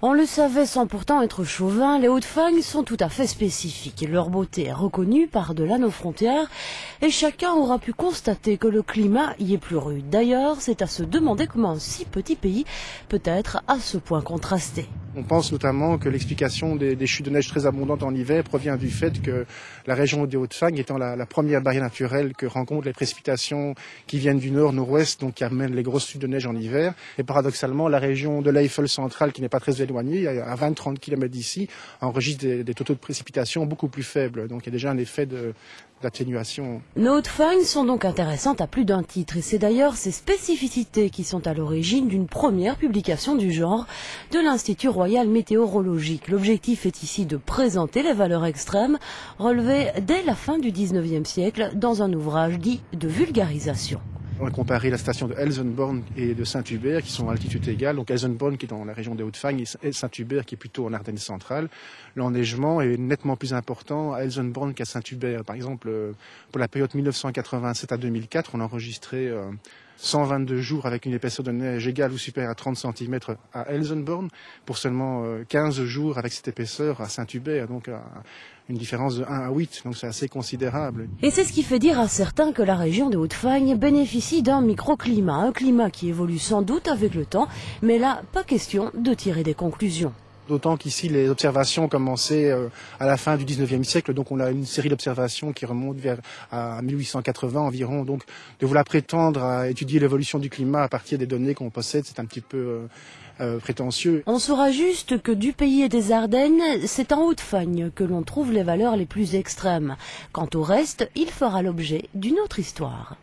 On le savait sans pourtant être chauvin, les Hauts-de-Fagne sont tout à fait spécifiques. Leur beauté est reconnue par-delà nos frontières et chacun aura pu constater que le climat y est plus rude. D'ailleurs, c'est à se demander comment un si petit pays peut être à ce point contrasté. On pense notamment que l'explication des chutes de neige très abondantes en hiver provient du fait que la région des Hauts-de-Fagne étant la première barrière naturelle que rencontrent les précipitations qui viennent du nord-nord-ouest, donc qui amènent les grosses chutes de neige en hiver. Et paradoxalement, la région de l'Eifel centrale, qui n'est pas très éloignée, à 20-30 km d'ici, enregistre des taux de précipitation beaucoup plus faibles. Donc il y a déjà un effet d'atténuation. Nos Hauts-de-Fagne sont donc intéressantes à plus d'un titre et c'est d'ailleurs ces spécificités qui sont à l'origine d'une première publication du genre de l'Institut royal météorologique. L'objectif est ici de présenter les valeurs extrêmes relevées dès la fin du 19e siècle dans un ouvrage dit de vulgarisation. On a comparé la station de Elsenborn et de Saint-Hubert qui sont à altitude égale. Donc Elsenborn qui est dans la région des Hauts-de-Fagne et Saint-Hubert qui est plutôt en Ardennes centrale. L'enneigement est nettement plus important à Elsenborn qu'à Saint-Hubert. Par exemple, pour la période 1987 à 2004, on a enregistré 122 jours avec une épaisseur de neige égale ou supérieure à 30 cm à Elsenborn pour seulement 15 jours avec cette épaisseur à Saint-Hubert. Donc une différence de 1 à 8, donc c'est assez considérable. Et c'est ce qui fait dire à certains que la région des Hauts-de-Fagne bénéficie d'un microclimat, un climat qui évolue sans doute avec le temps, mais là, pas question de tirer des conclusions. D'autant qu'ici, les observations ont commencé à la fin du 19e siècle, donc on a une série d'observations qui remontent à 1880 environ. Donc de vouloir prétendre à étudier l'évolution du climat à partir des données qu'on possède, c'est un petit peu prétentieux. On saura juste que du pays et des Ardennes, c'est en Haute-Fagne que l'on trouve les valeurs les plus extrêmes. Quant au reste, il fera l'objet d'une autre histoire.